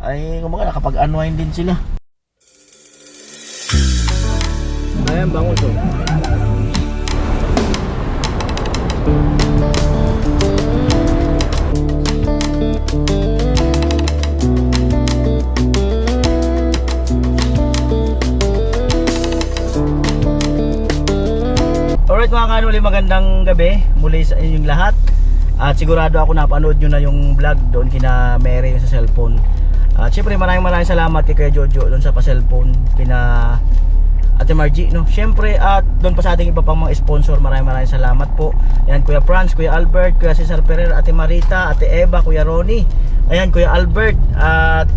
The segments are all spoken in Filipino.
ay kumbaga nakapag-unwind din sila. Ayan, bangon to. Alright mga kanuli, magandang gabi muli sa inyong lahat. At sigurado ako napanood nyo na yung vlog doon kina Mary yung sa cellphone. At syempre maraming salamat kay Kuya Jojo doon sa pa-cellphone, kina Ate Margie, no? Syempre at doon pa sa ating iba pang mga sponsor, maraming salamat po. Ayan, Kuya Franz, Kuya Albert, Kuya Cesar Ferrer, Ate Marita, Ate Eva, Kuya Ronnie. Ayan, Kuya Albert at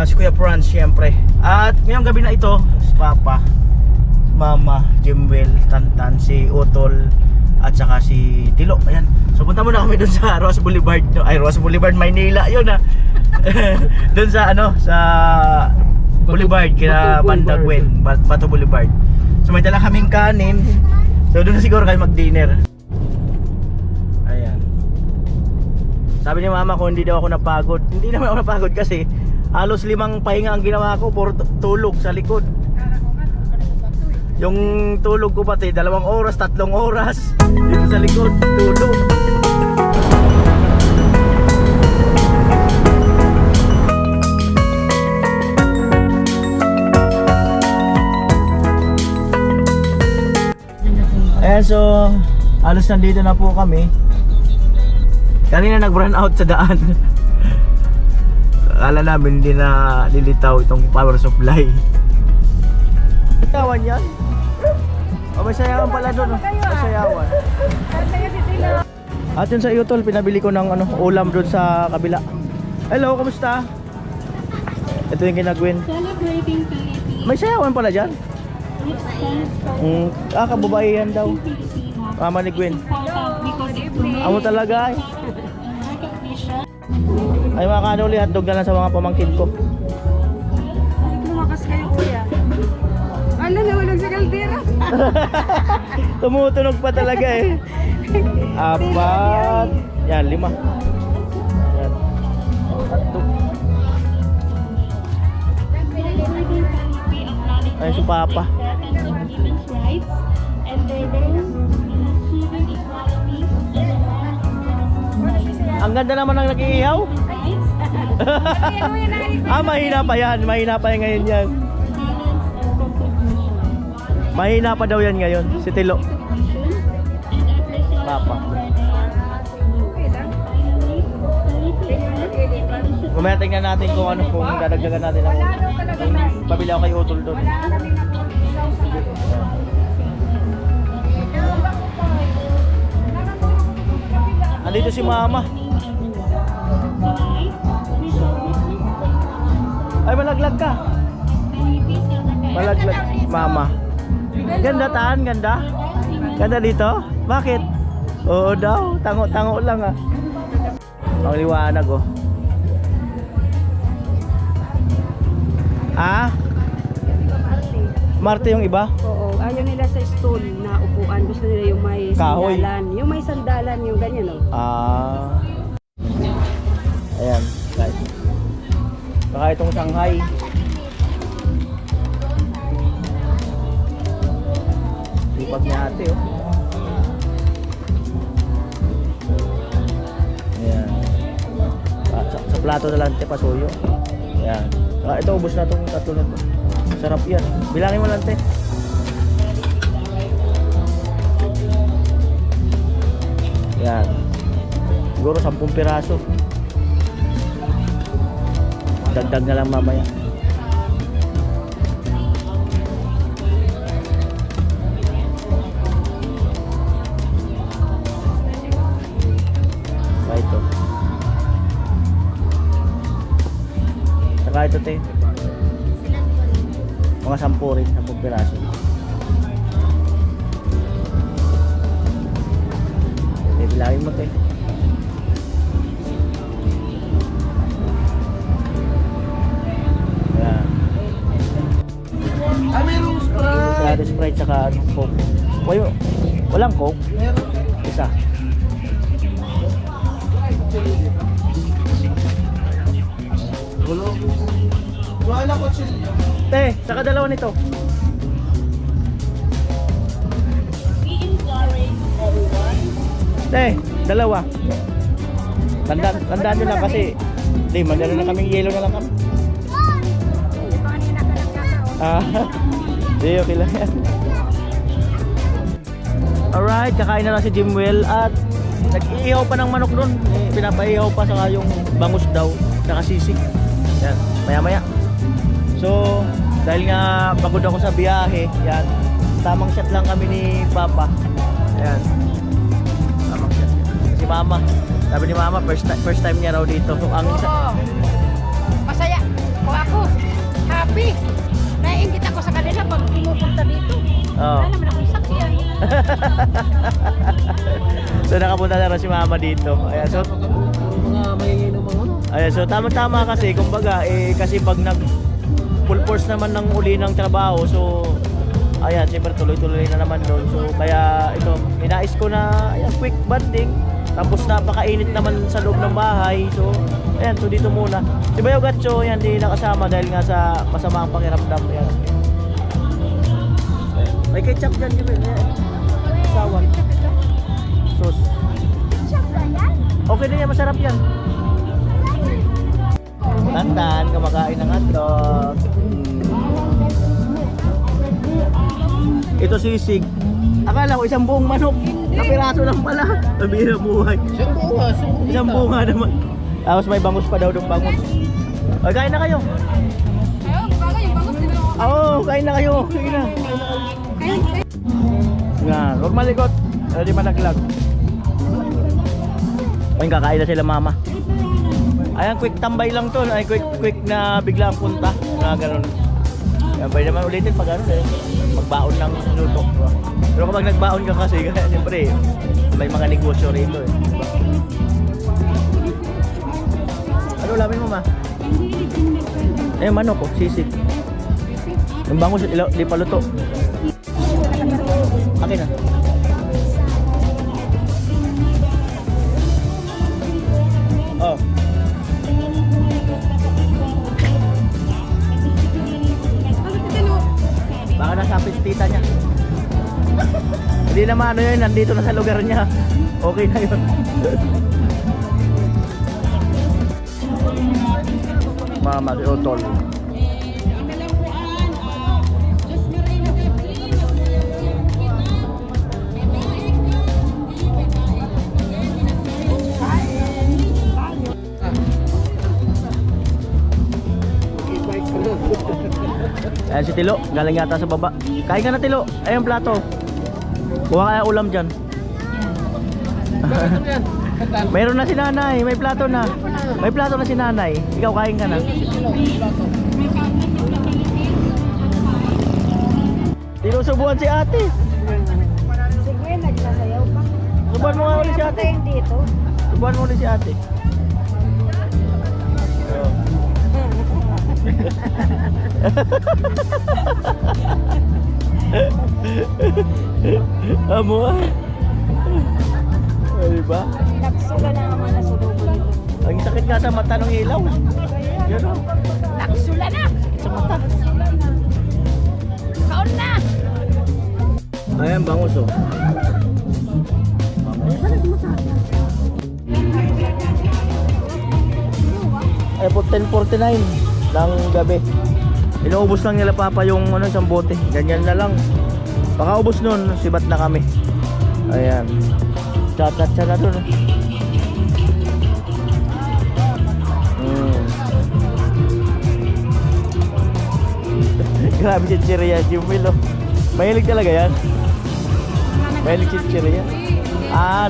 si Kuya Franz syempre. At ngayong gabi na ito, si Papa, Mama, Jimwell, Tantan, si Utol at saka si Tilo. Ayan. So punta muna kami doon sa Ross Boulevard, no? Ay, Ross Boulevard, Maynila 'yun ah. Doon sa sa Boulevard kina Banda Gwen, Bato Boulevard. So may dala kaming kanin. So doon na siguro kayo mag-dinner. Ayan. Sabi ni Mama ko hindi daw ako napagod. Hindi naman ako napagod kasi halos 5 pahinga ang ginawa ko, puro tulog sa likod. Yung tulog ko pati 2 oras, 3 oras dito sa likod, tulog. Ayan, so halos nandito na po kami. Kanina nag-run out sa daan. Akala namin hindi na lilitaw itong power supply. Tawan yan? O may sayawan pala doon, may sayawan. At yun sa Utol, pinabili ko ng ulam doon sa kabila. Hello, kumusta? Ito yung kinagwin. May sayawan pala dyan? Kababae yan daw. Mama ni Gwen. Amo talaga ay. Ay mga kanuli, hotdog na lang sa mga pamangkin ko. Lumakas kayo kuya. Ano, nahulog sa kaldera. Tumutunog pa talaga eh. 4. Yan, 5. Yan. Hotdog. Ay, si Papa. Ang ganda naman ng nag-iihaw. Mahina pa yan. Mahina pa yan ngayon yan. Mahina pa daw yan ngayon. Si Tilo. Papa. Kumaya tingnan natin kung kung dadagdagan natin ang pabili ako kay Utol doon. Andito si Mama. Ay, malaglag ka. Malaglag, Mama. Ganda Tan, ganda. Ganda dito? Bakit? Oo daw, tango-tango lang ah. Ang liwanag oh. Ah? Marte yung iba? Oo, ayaw nila sa stool na upuan. Gusto nila yung may kahoy. sandalan. Yung may sandalan, yung ganyan oh. Ah. Ayan, guys. Saka itong Shanghai. Sipag niya ate oh. Ayan. Sa plato na lang ito, pasuyo. Ayan. Saka ito, ubos na itong tatlo na ito. Sarap yan. Bilangin mo lang te. Ayan. Siguro 10 piraso. Dagdag na lang mamaya. Ito. Saka ito te. Mga 10 rin, 10 piraso. Bilangin mo te. Ayan. Merong Sprite. Kaya Sprite saka Coke. Walang Coke? Isa. Tulog. Wala ko chilyo. Saka dalawa nito. Dalawa. Tandaan nyo lang kasi. Magdala na kaming yelo na lang kami. Okay lang yan. Alright, kakain na lang si Jimwell at nag-iihaw pa ng manok doon. Pinapaihaw pa saka yung bangus daw, saka sisig. Yan, maya maya. So, dahil nga pagod ako sa biyahe, yan, tamang shot lang kami ni Papa. Ayan, tamang shot. Si Mama, sabi ni Mama, first time niya raw dito. Ang Masaya ko ako. Happy. Naiingit ako sa kanila pag pumupunta dito. Oh. Wala naman akong sakyan. So nakapunta na rin si Mama dito. Ayan, so Mga mayiinom mga ano. ayan, so tama-tama kasi kumbaga kasi pag nag full force naman ng uli ng trabaho, so ayan, siyempre tuloy-tuloy na naman doon. So kaya ito, inais ko na ayan, quick bonding. Tapos napakainit naman sa loob ng bahay. So ayan, so dito muna. Si Bayo Gatcho, yan, di nakasama dahil nga sa masama ang pakiramdam. Ayan. May ketchup dyan, di ba? Sawan. Sauce. Okay na yan, masarap yan. Tantan, kumakain ng hotdog. Ito sisig. Akala ko isang buong manok. Kapiraso lang pala. Pabira buhay. Isang bunga naman. Tapos may bangus pa daw ng bangus. Ay, kain na kayo. Oo, kain na kayo. Sige na. Nga, huwag malikot. Di malaglag. Ayun, kakain na sila Mama. Ayan, quick tambay lang to. Ay, quick na biglang punta. Na ganun. Yan, pwede naman ulitin pag ano magbaon ng luto. Pero kapag nagbaon ka kasi, siyempre, may mga negosyo rito eh. Diba? Ano ulamin mo, Ma? Manok oh, sisig. Yung bangus, di pa luto. Akin na. Oh. Baka nasapit tita niya. Hindi naman ano yun, nandito na sa lugar niya. Okay na yun. Mama, si Otol. Ayan si Tilo, galing yata sa baba. Kain ka na Tilo, ayun plato. Kuha kaya ulam dyan. Mayroon na si nanay, may plato na. May plato na si nanay. Ikaw kain ka na. Tinusubuhan si ate. Sige, nagsasayaw pa. Subuhan mo nga ulit si ate. Dito. Subuhan mo ulit si ate. Amo ah. Ay ba? Naksula na naman na sulubon ito. Ang sakit nga sa mata ng ilaw. Yan o. Naksula na! Sa mata. Kaon na! Ayan, bangus o. Ay, 10:49 ng gabi. Inuubos lang nila Papa yung isang bote. Ganyan na lang. Pakaubos nun, sibat na kami. Ayan. Chat-chat na dun. Grabe si Chiria, Jimwell. Mahilig talaga yan. Mahilig si Chiria.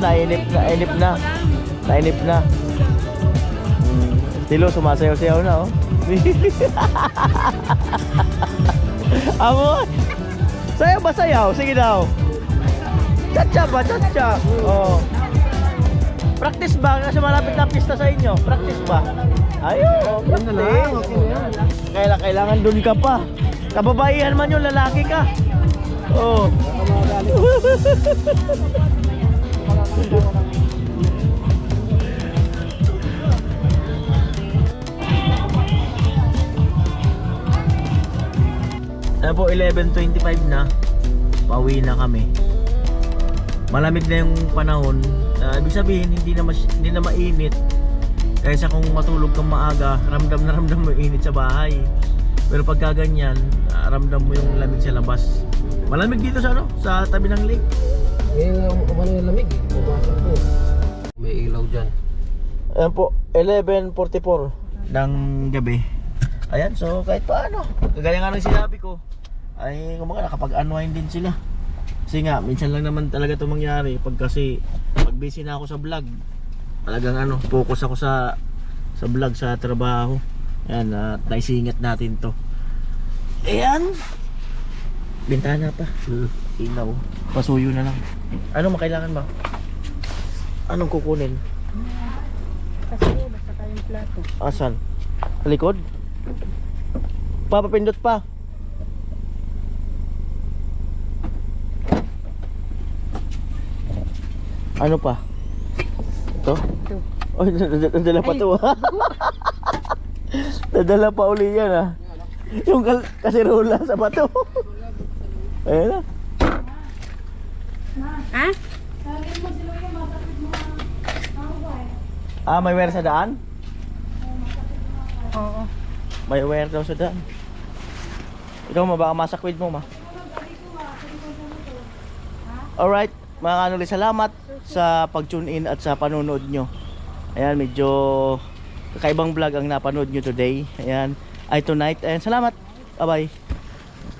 Nainip na. Nainip na. Tilo, sumasayaw-sayaw na oh. Amo. Sayaw ba sayaw? Sige daw. Chacha ba? Chacha. Oh. Practice ba? Kasi malapit na pista sa inyo. Practice ba? Ayun. Practice. Kailangan dun ka pa. Kababaihan man yun, lalaki ka. Oh. Ayan po, 11:25 na. Pauwi na kami. Malamig na yung panahon. Ibig sabihin, hindi na mainit. Kaysa kung matulog kang maaga, ramdam mo yung init sa bahay. Pero pagka ganyan, ramdam mo yung lamig sa labas. Malamig dito sa sa tabi ng lake. Umano yung lamig. Pumasok po. May ilaw dyan. Ayan po, 11:44 ng gabi. Ayan, so kahit paano, kagaya nga ng sinabi ko, ay kumbaga nakapag-unwind din sila. Kasi nga, minsan lang naman talaga ito mangyari. Pag busy na ako sa vlog, talagang focus ako sa vlog, sa trabaho. Ayan, naisingat natin to. Ayan, bintana pa, ilaw, pasuyo na lang. Ano makailangan ba? Anong kukunin? Kasi basta kayong plato. Asan? Sa likod? Papapindot pa. Ano pa? Ito? Ito. Oh, nadala pa to. Nadala pa uli yan ah. Yung kasirola sa bato. Ayan na. Ha? May wire sa daan? Oo. May wire daw sa daan. Ikaw baka masakwid mo Alright, mga kanuli, salamat sa pag-tune in at sa panonood nyo. Ayan, medyo kakaibang vlog ang napanood nyo today. Ayan, tonight. Ayan, salamat. Bye bye.